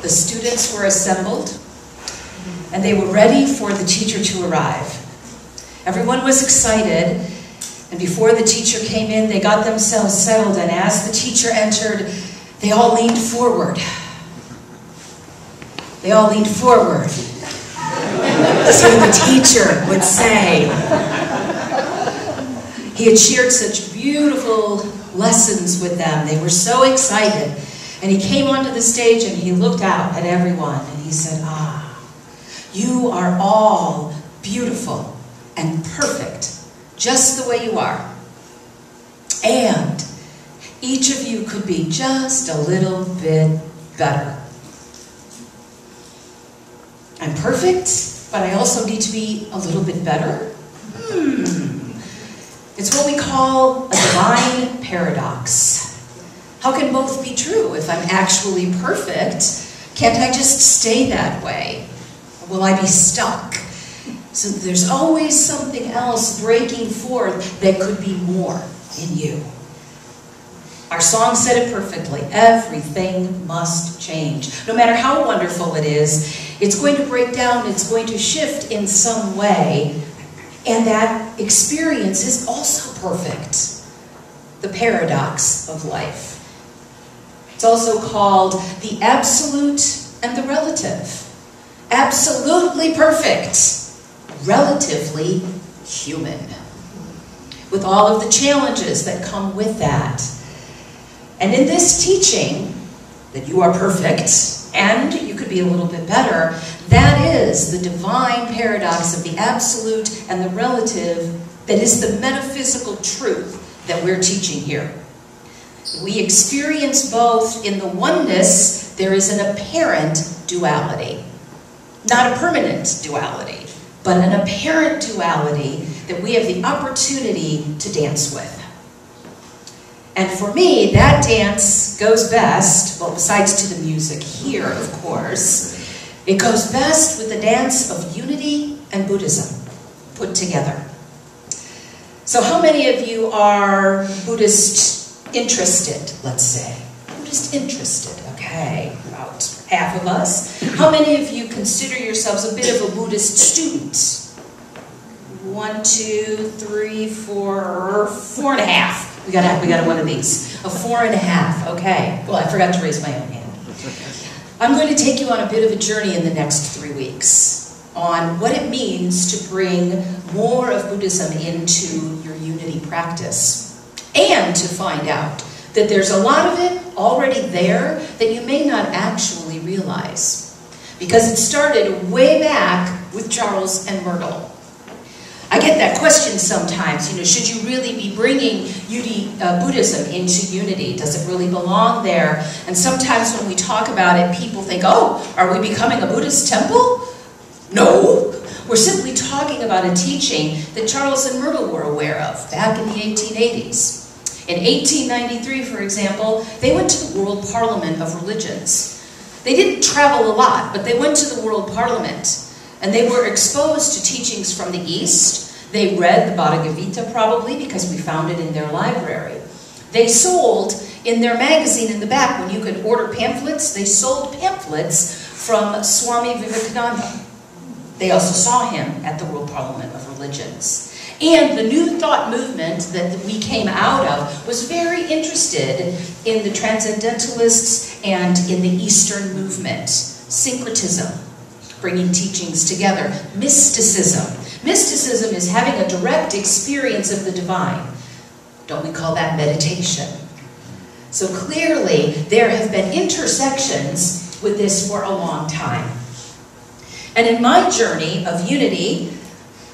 The students were assembled, and they were ready for the teacher to arrive. Everyone was excited, and before the teacher came in, they got themselves settled, and as the teacher entered, they all leaned forward. They all leaned forward, so the teacher would say. He had shared such beautiful lessons with them. They were so excited. And he came onto the stage and he looked out at everyone and he said, you are all beautiful and perfect, just the way you are. And each of you could be just a little bit better. I'm perfect, but I also need to be a little bit better. It's what we call a divine paradox. How can both be true? If I'm actually perfect, can't I just stay that way? Or will I be stuck? So there's always something else breaking forth that could be more in you. Our song said it perfectly. Everything must change. No matter how wonderful it is, it's going to break down, it's going to shift in some way, and that experience is also perfect. The paradox of life. It's also called the absolute and the relative. Absolutely perfect, relatively human. With all of the challenges that come with that. And in this teaching, that you are perfect, and you could be a little bit better, that is the divine paradox of the absolute and the relative, that is the metaphysical truth that we're teaching here. We experience both. In the oneness, there is an apparent duality. Not a permanent duality, but an apparent duality that we have the opportunity to dance with. And for me, that dance goes best, well, besides to the music here, of course, it goes best with the dance of unity and Buddhism put together. So how many of you are Buddhist interested, let's say? Buddhist interested, okay, about half of us. How many of you consider yourselves a bit of a Buddhist student? 1, 2, 3, 4, 4.5. We got one of these. A 4.5, okay. Well, I forgot to raise my own hand. I'm going to take you on a bit of a journey in the next 3 weeks on what it means to bring more of Buddhism into your unity practice, and to find out that there's a lot of it already there that you may not actually realize, because it started way back with Charles and Myrtle. I get that question sometimes, should you really be bringing Buddhism into unity? Does it really belong there? And sometimes when we talk about it, people think, oh, are we becoming a Buddhist temple? No. We're simply talking about a teaching that Charles and Myrtle were aware of back in the 1880s. In 1893, for example, they went to the World Parliament of Religions. They didn't travel a lot, but they went to the World Parliament. And they were exposed to teachings from the East. They read the Bhagavad Gita probably because we found it in their library. They sold in their magazine in the back, when you could order pamphlets, they sold pamphlets from Swami Vivekananda. They also saw him at the World Parliament of Religions. And the New Thought movement that we came out of was very interested in the Transcendentalists and in the Eastern movement. Syncretism, bringing teachings together. Mysticism. Mysticism is having a direct experience of the divine. Don't we call that meditation? So clearly, there have been intersections with this for a long time. And in my journey of unity,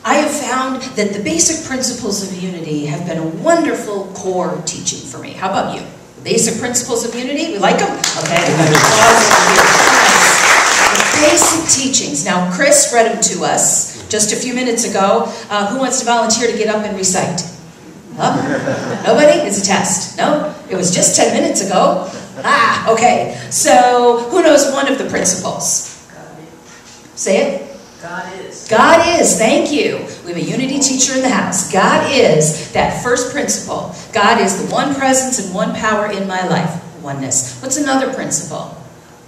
I have found that the basic principles of unity have been a wonderful core teaching for me. How about you? The basic principles of unity? We like them? Okay. The basic teachings. Now, Chris read them to us just a few minutes ago. Who wants to volunteer to get up and recite? Huh? Nobody? It's a test. No? It was just 10 minutes ago. Ah, okay. So, who knows one of the principles? Say it. God is. God is. Thank you. We have a unity teacher in the house. God is that first principle. God is the one presence and one power in my life. Oneness. What's another principle?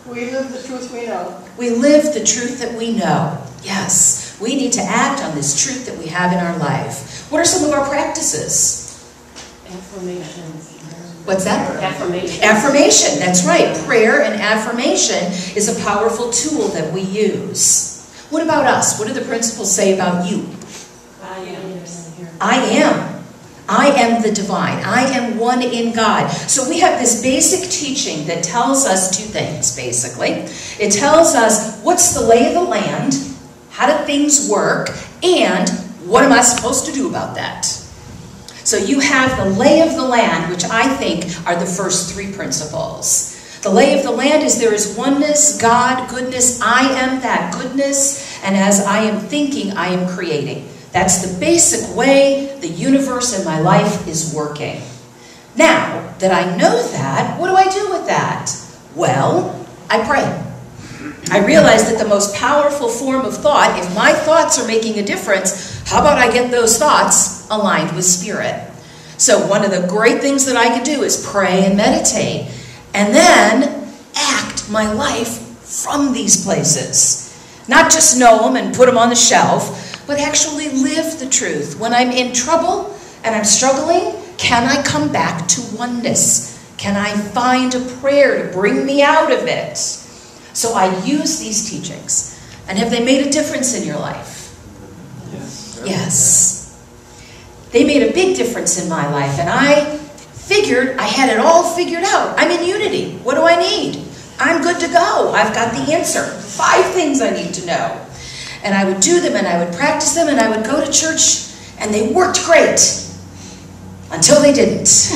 We live the truth we know. We live the truth that we know. Yes, we need to act on this truth that we have in our life. What are some of our practices? Affirmation. What's that? Affirmation. Affirmation, that's right. Prayer and affirmation is a powerful tool that we use. What about us? What do the principles say about you? I am. I am. I am the divine. I am one in God. So we have this basic teaching that tells us two things, basically. It tells us what's the lay of the land, how do things work, and what am I supposed to do about that? So you have the lay of the land, which I think are the first three principles. The lay of the land is there is oneness, God, goodness. I am that goodness, and as I am thinking, I am creating. That's the basic way the universe and my life is working. Now that I know that, what do I do with that? Well, I pray. I realize that the most powerful form of thought, if my thoughts are making a difference, how about I get those thoughts aligned with spirit? So one of the great things that I can do is pray and meditate, and then act my life from these places. Not just know them and put them on the shelf, but actually live the truth. When I'm in trouble and I'm struggling, can I come back to oneness? Can I find a prayer to bring me out of it? So I use these teachings. And have they made a difference in your life? Yes. Yes. They made a big difference in my life, and I figured I had it all figured out. I'm in unity. What do I need? I'm good to go. I've got the answer. 5 things I need to know. And I would do them, and I would practice them, and I would go to church, and they worked great. Until they didn't.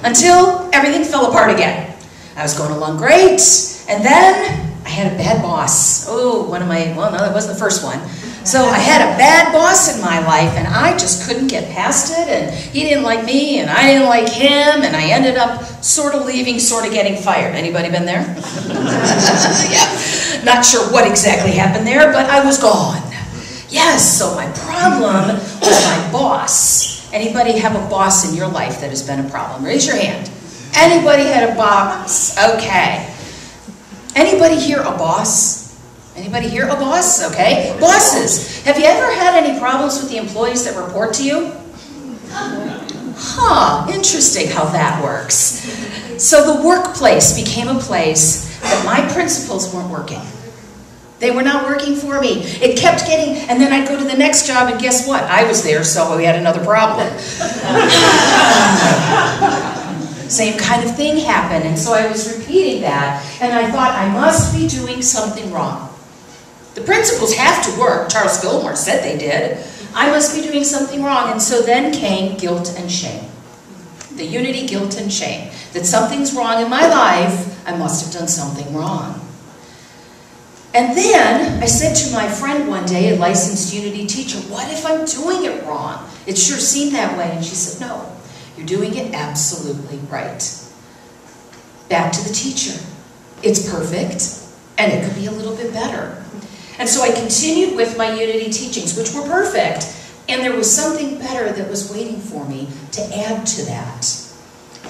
Until everything fell apart again. I was going along great, and then I had a bad boss. Oh, well, no, that wasn't the first one. So I had a bad boss in my life, and I just couldn't get past it, and he didn't like me, and I didn't like him, and I ended up sort of leaving, sort of getting fired. Anybody been there? Yeah. Not sure what exactly happened there, but I was gone. Yes, so my problem was my boss. Anybody have a boss in your life that has been a problem? Raise your hand. Anybody had a boss? Okay. Anybody here a boss? Anybody here a boss? Okay. Bosses. Have you ever had any problems with the employees that report to you? Huh, interesting how that works. So the workplace became a place that my principles weren't working. They were not working for me. It kept getting, and then I'd go to the next job, and guess what? I was there, so we had another problem. Same kind of thing happened, and so I was repeating that, and I thought I must be doing something wrong. The principles have to work. Charles Fillmore said they did. I must be doing something wrong, and so then came guilt and shame. The unity, guilt, and shame. That something's wrong in my life, I must have done something wrong. And then I said to my friend one day, a licensed unity teacher, what if I'm doing it wrong? It sure seemed that way, and she said, no. You're doing it absolutely right. Back to the teacher. It's perfect, and it could be a little bit better. And so I continued with my unity teachings, which were perfect, and there was something better that was waiting for me to add to that.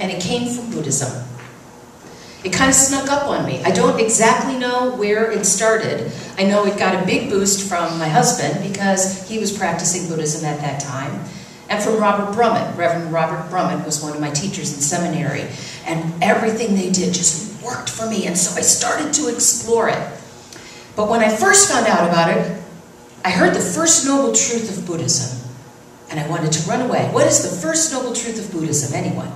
And it came from Buddhism. It kind of snuck up on me. I don't exactly know where it started. I know it got a big boost from my husband because he was practicing Buddhism at that time. And from Robert Brummett. Reverend Robert Brummett was one of my teachers in seminary. And everything they did just worked for me. And so I started to explore it. But when I first found out about it, I heard the first noble truth of Buddhism. And I wanted to run away. What is the first noble truth of Buddhism? Anyone?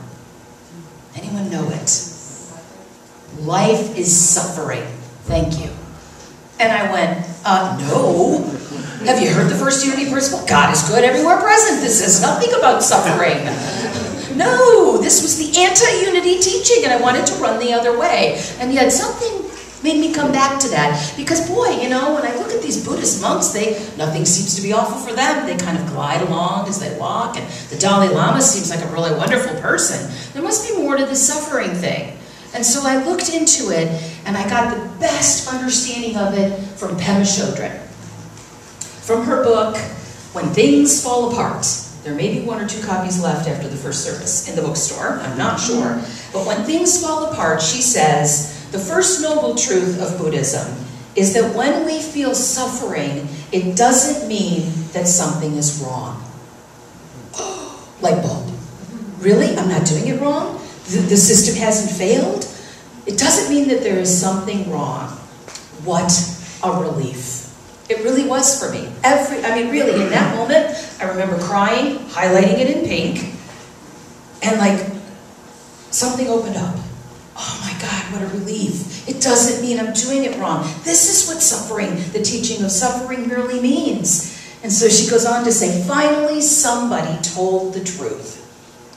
Anyone know it? Life is suffering. Thank you. And I went, no. Have you heard the first unity principle? God is good everywhere present. This is nothing about suffering. No, this was the anti-unity teaching, and I wanted to run the other way. And yet something made me come back to that. Because boy, you know, when I look at these Buddhist monks, nothing seems to be awful for them. They kind of glide along as they walk, and the Dalai Lama seems like a really wonderful person. There must be more to the suffering thing. And so I looked into it, and I got the best understanding of it from Pema Chodron. From her book, When Things Fall Apart. There may be 1 or 2 copies left after the first service in the bookstore, I'm not sure. But when things fall apart, she says, The first noble truth of Buddhism is that when we feel suffering, it doesn't mean that something is wrong. Light bulb. Really? I'm not doing it wrong? The system hasn't failed? It doesn't mean that there is something wrong. What a relief. It really was for me. Really, in that moment, I remember crying, highlighting it in pink, and like, something opened up. Oh my God, what a relief. It doesn't mean I'm doing it wrong. This is what suffering, the teaching of suffering, really means. And so she goes on to say, finally somebody told the truth.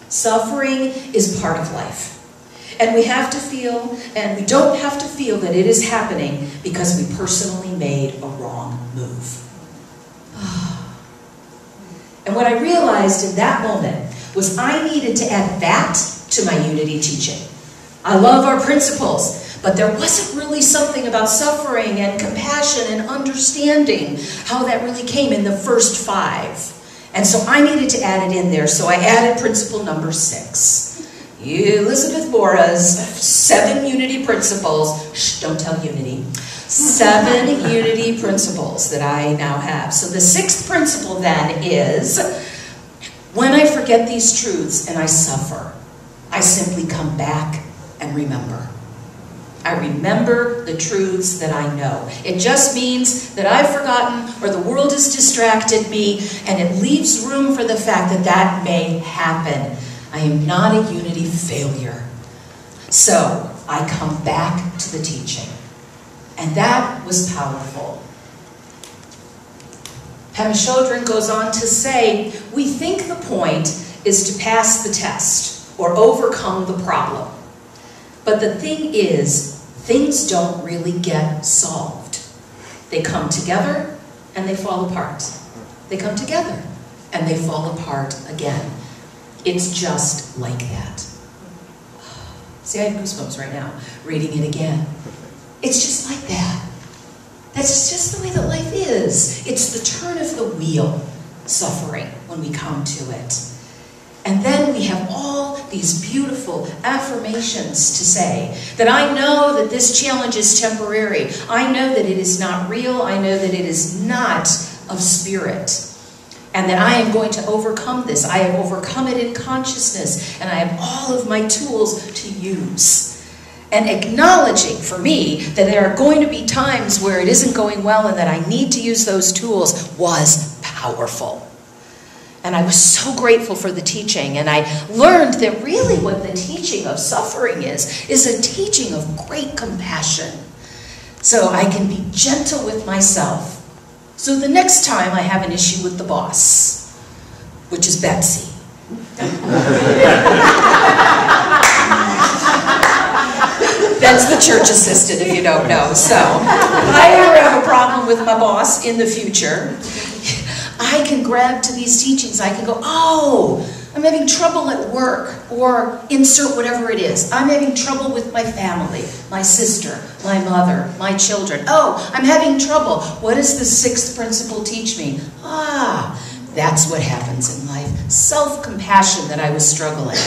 Suffering is part of life. And we have to feel, and we don't have to feel that it is happening because we personally made a wrong move. And what I realized in that moment was I needed to add that to my unity teaching. I love our principles, but there wasn't really something about suffering and compassion and understanding how that really came in the first 5. And so I needed to add it in there, so I added principle number 6. Elizabeth Mora's 7 unity principles. Shh, don't tell unity. 7 unity principles that I now have. So the 6th principle then is, when I forget these truths and I suffer, I simply come back and remember. I remember the truths that I know. It just means that I've forgotten or the world has distracted me, and it leaves room for the fact that that may happen. I am not a unity failure. So I come back to the teaching. And that was powerful. Pema Chodron goes on to say, we think the point is to pass the test or overcome the problem. But the thing is, things don't really get solved. They come together and they fall apart. They come together and they fall apart again. It's just like that. See, I have goosebumps right now, reading it again. It's just like that. That's just the way that life is. It's the turn of the wheel, suffering, when we come to it. And then we have all these beautiful affirmations to say that I know that this challenge is temporary. I know that it is not real. I know that it is not of spirit. And that I am going to overcome this. I have overcome it in consciousness. And I have all of my tools to use. And acknowledging for me that there are going to be times where it isn't going well and that I need to use those tools was powerful. And I was so grateful for the teaching. And I learned that really what the teaching of suffering is a teaching of great compassion. So I can be gentle with myself. So the next time I have an issue with the boss, which is Betsy. That's the church assistant, if you don't know. So, if I ever have a problem with my boss in the future, I can grab to these teachings. I can go, oh, I'm having trouble at work, or insert whatever it is. I'm having trouble with my family, my sister, my mother, my children. Oh, I'm having trouble. What does the 6th principle teach me? That's what happens in life. Self-compassion that I was struggling.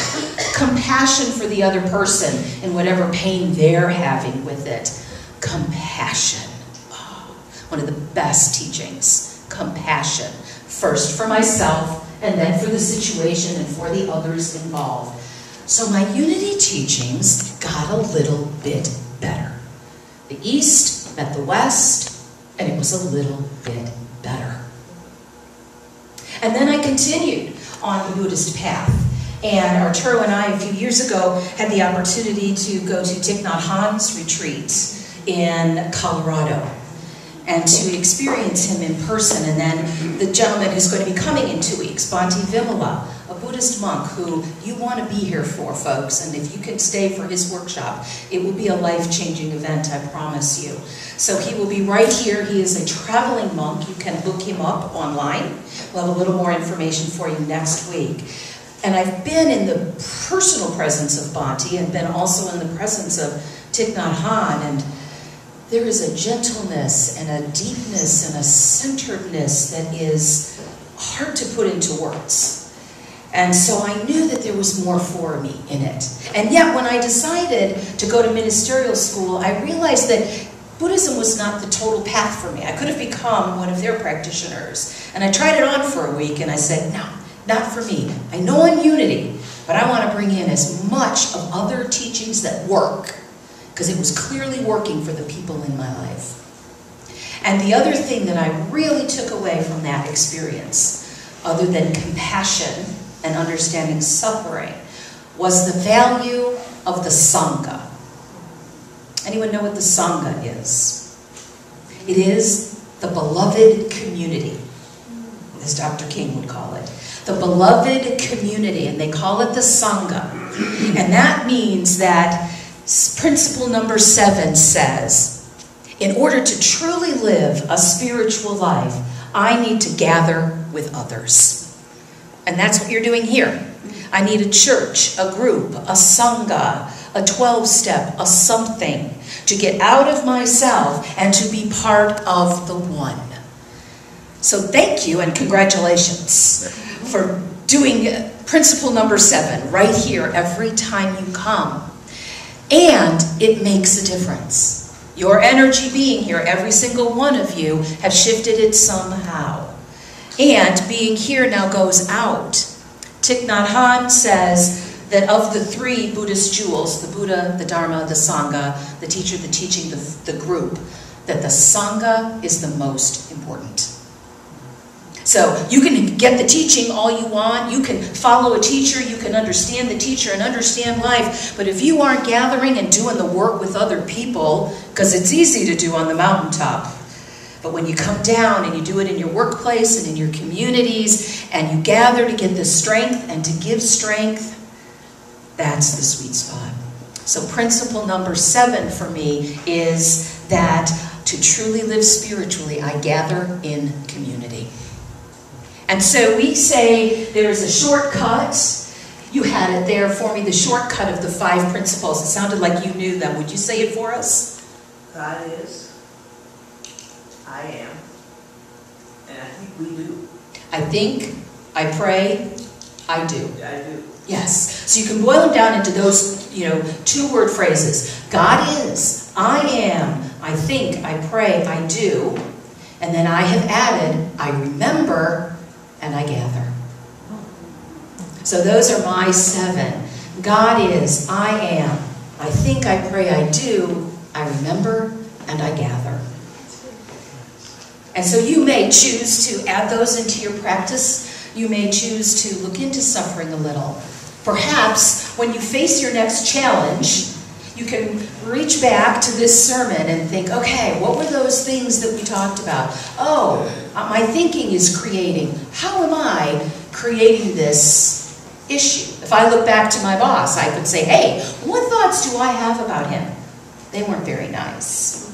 Compassion for the other person and whatever pain they're having with it. Compassion. One of the best teachings. Compassion. First for myself, and then for the situation and for the others involved. So my unity teachings got a little bit better. The East met the West, and it was a little bit better. And then I continued on the Buddhist path. And Arturo and I, a few years ago, had the opportunity to go to Thich Nhat Hanh's retreat in Colorado and to experience him in person. And then the gentleman who's going to be coming in 2 weeks, Bhante Vimala, a Buddhist monk who you want to be here for, folks. And if you can stay for his workshop, it will be a life-changing event, I promise you. So he will be right here. He is a traveling monk. You can look him up online. We'll have a little more information for you next week. And I've been in the personal presence of Bhante and been also in the presence of Thich Nhat Hanh, and there is a gentleness and a deepness and a centeredness that is hard to put into words. And so I knew that there was more for me in it. And yet when I decided to go to ministerial school, I realized that Buddhism was not the total path for me. I could have become one of their practitioners. And I tried it on for a week and I said, no, not for me. I know I'm unity, but I want to bring in as much of other teachings that work, because it was clearly working for the people in my life. And the other thing that I really took away from that experience, other than compassion and understanding suffering, was the value of the Sangha. Anyone know what the Sangha is? It is the beloved community, as Dr. King would call it. The beloved community, and they call it the Sangha. And that means that principle number 7 says, in order to truly live a spiritual life, I need to gather with others. And that's what you're doing here. I need a church, a group, a Sangha, a 12-step, a something, to get out of myself and to be part of the one. So thank you and congratulations for doing principle number 7 right here every time you come. And it makes a difference. Your energy being here, every single one of you, have shifted it somehow. And being here now goes out. Thich Nhat Hanh says that of the 3 Buddhist jewels, the Buddha, the Dharma, the Sangha, the teacher, the teaching, the group, that the Sangha is the most important. So you can get the teaching all you want, you can follow a teacher, you can understand the teacher and understand life, but if you aren't gathering and doing the work with other people, because it's easy to do on the mountaintop, but when you come down and you do it in your workplace and in your communities, and you gather to get the strength and to give strength, that's the sweet spot. So principle number 7 for me is that to truly live spiritually, I gather in community. And so we say there's a shortcut. You had it there for me, the shortcut of the 5 principles. It sounded like you knew them. Would you say it for us? God is, I am, and I think we do. I think, I pray, I do. I do. Yes. So you can boil them down into those, 2-word phrases. God is, I am, I think, I pray, I do. And then I have added, I remember, and I gather. So those are my 7. God is, I am, I think, I pray, I do, I remember, and I gather. And so you may choose to add those into your practice. You may choose to look into suffering a little. Perhaps when you face your next challenge, you can reach back to this sermon and think, okay, what were those things that we talked about? Oh, my thinking is creating. How am I creating this issue? If I look back to my boss, I could say, hey, what thoughts do I have about him? They weren't very nice.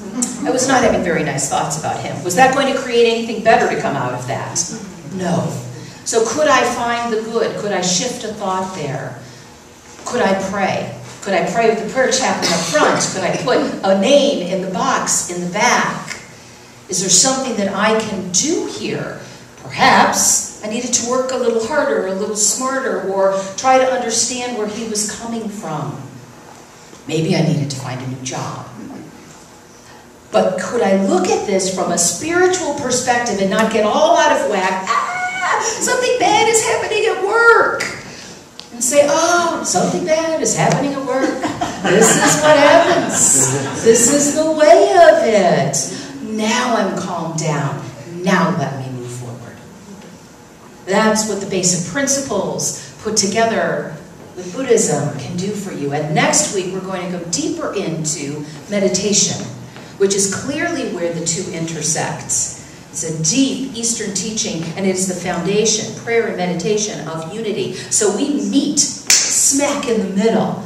I was not having very nice thoughts about him. Was that going to create anything better to come out of that? No. So could I find the good? Could I shift a thought there? Could I pray? Could I pray with the prayer chaplain up front? Could I put a name in the box in the back? Is there something that I can do here? Perhaps I needed to work a little harder, a little smarter, or try to understand where he was coming from. Maybe I needed to find a new job. But could I look at this from a spiritual perspective and not get all out of whack? Something bad is happening at work. And say, oh, something bad is happening at work. This is what happens. This is the way of it. Now I'm calmed down. Now let me move forward. That's what the basic principles put together with Buddhism can do for you. And next week we're going to go deeper into meditation, which is clearly where the 2 intersect. It's a deep Eastern teaching, and it is the foundation, prayer and meditation, of unity. So we meet smack in the middle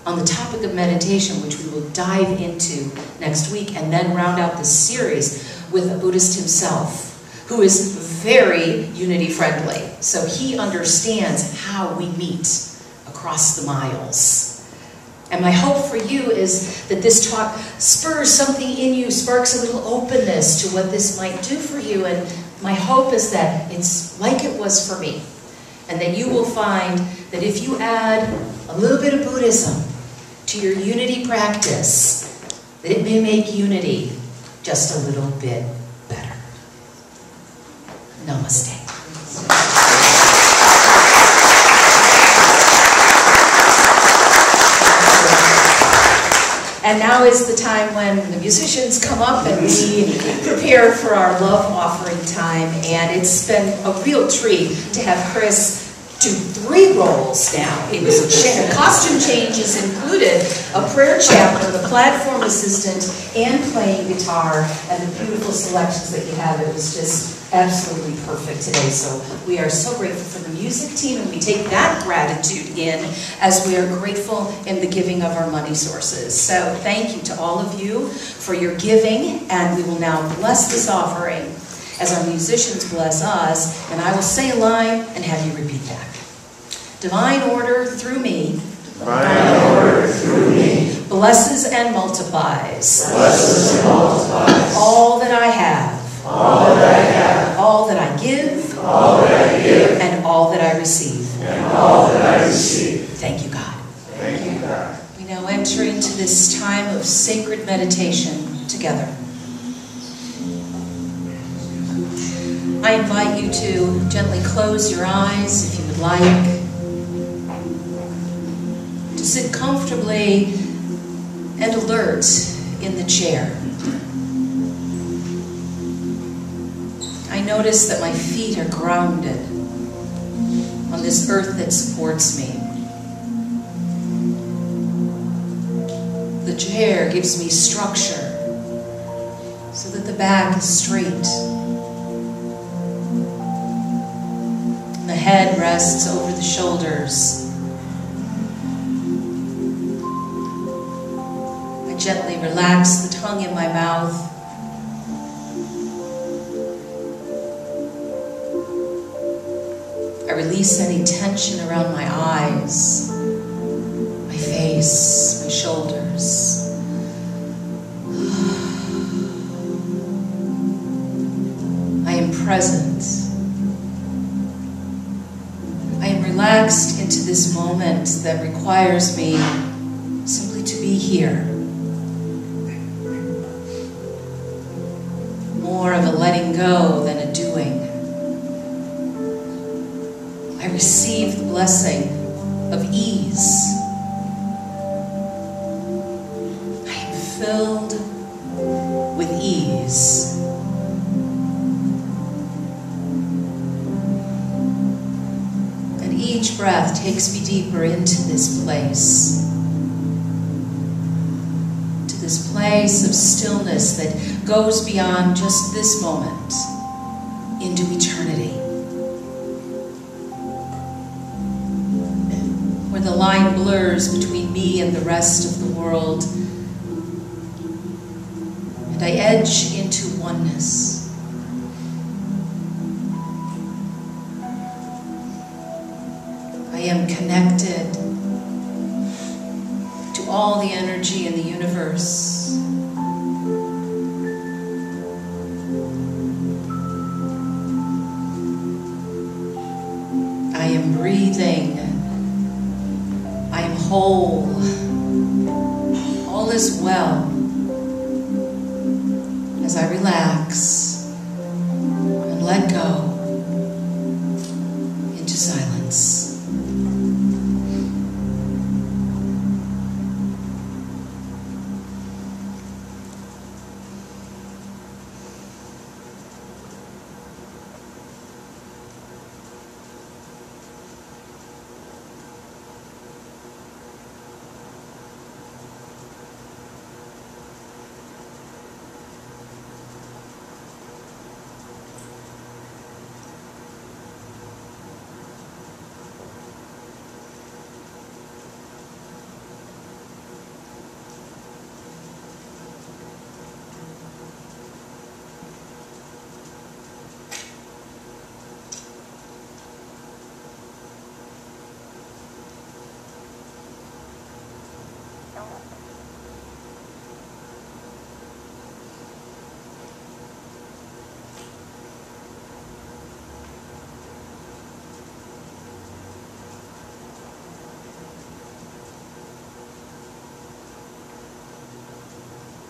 on the topic of meditation, which we will dive into next week, and then round out this series with a Buddhist himself, who is very unity-friendly. So he understands how we meet across the miles. And my hope for you is that this talk spurs something in you, sparks a little openness to what this might do for you. And my hope is that it's like it was for me. and that you will find that if you add a little bit of Buddhism to your unity practice, that it may make unity just a little bit better. Namaste. And now is the time when the musicians come up and we prepare for our love offering time. And it's been a real treat to have Chris do 3 roles now. It was costume changes included, a prayer chaplain, the platform assistant, and playing guitar, and the beautiful selections that you have. It was just absolutely perfect today. So we are so grateful for the music team, and we take that gratitude in as we are grateful in the giving of our money sources. So thank you to all of you for your giving, and we will now bless this offering as our musicians bless us, and I will say a line and have you repeat back. Divine order through me, Divine order through me, blesses and multiplies, blesses and multiplies all that I have, all that I have, all that I give, all that I give, and all that I receive. and all that I receive. Thank you, God. Thank you, God. We now enter into this time of sacred meditation together. I invite you to gently close your eyes if you would like, to sit comfortably and alert in the chair. I notice that my feet are grounded on this earth that supports me. The chair gives me structure so that the back is straight. The head rests over the shoulders. I gently relax the tongue in my mouth. I release any tension around my eyes, my face, my shoulders. I am present. Relaxed into this moment that requires me simply to be here. More of a letting go than a doing. I receive the blessing of ease. I am filled with ease. Each breath takes me deeper into this place of stillness that goes beyond just this moment into eternity, where the line blurs between me and the rest of the world, and I edge into oneness. I am connected to all the energy in the universe. I am breathing. I am whole. All is well as I relax and let go into silence.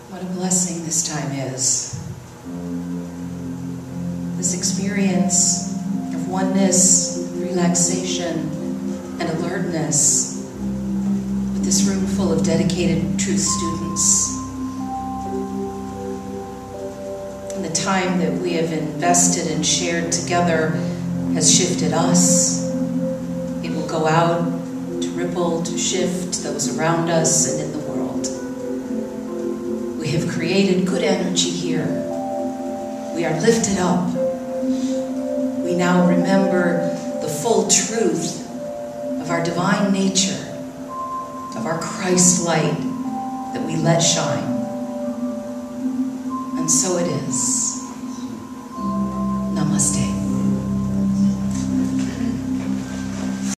What a blessing this time is. This experience of oneness, relaxation, and alertness with this room full of dedicated truth students. And the time that we have invested and shared together has shifted us. It will go out to ripple, to shift those around us and in the world. We have created good energy here. We are lifted up. We now remember the full truth of our divine nature, of our Christ light that we let shine. And so it is. Namaste.